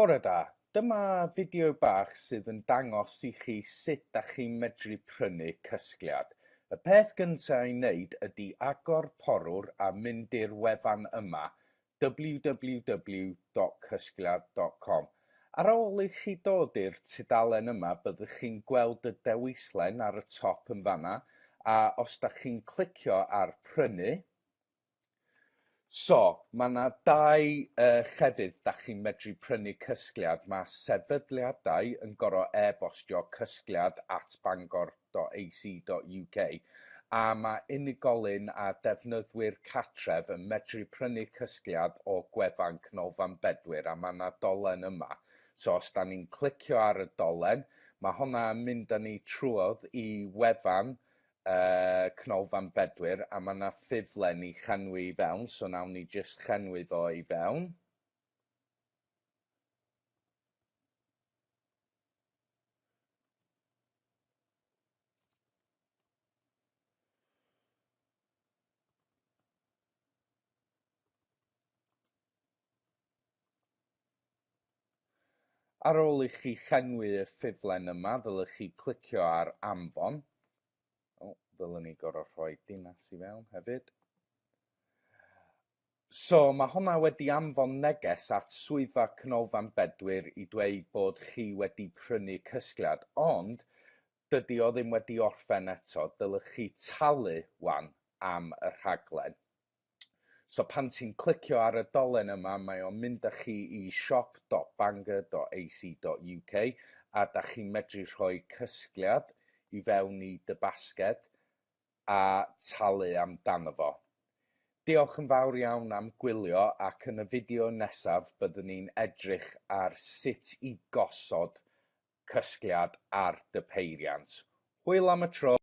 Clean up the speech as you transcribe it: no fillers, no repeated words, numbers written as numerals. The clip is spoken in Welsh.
Bore da, dyma fideo bach sydd yn dangos I chi sut da chi'n medru prynu cysgliad. Y peth gyntaf I wneud ydy agor porwr a mynd i'r wefan yma www.cysgliad.com. Ar ôl I chi dod i'r tudalen yma byddwch chi'n gweld y dewislen ar y top yn fanna a os da chi'n clicio ar prynu mae yna dau llefydd da chi'n medru prynu cysgliad. Mae sefydliadau yn gor'o' e-bostio cysgliad@bangor.ac.uk a mae unigolyn a defnyddwyr cartref yn medru prynu cysgliad o gwefan Canolfan Bedwyr a mae yna dolen yma. Os da ni'n clicio ar y dolen, mae hwnna yn mynd â ni trwodd I wefan Canolfan Bedwyr a mae yna ffurflen I llenwi I fewn, nawn ni jyst llenwi fo I fewn. Ar ôl I chi llenwi y ffurflen yma, ddylech chi clicio ar anfon. Ddylwn ni gor'o' rhoi dinas I fewn hefyd. Mae hwnna wedi anfon neges at swyddfa Canolfan Bedwyr I dweud bod chi wedi prynu cysgliad, ond dydi o ddim wedi orffen eto, dylech chi talu wan am y rhaglen. Pan ti'n clicio ar y dolen yma, mae o'n mynd â chi I shop.bangor.ac.uk a da chi'n medru rhoi cysgliad I fewn I dy basged a talu amdano fo. Diolch yn fawr iawn am gwylio ac yn y fideo nesaf byddwn ni'n edrych ar sut I gosod cysgliad ar dy peiriant. Hwyl am y tro.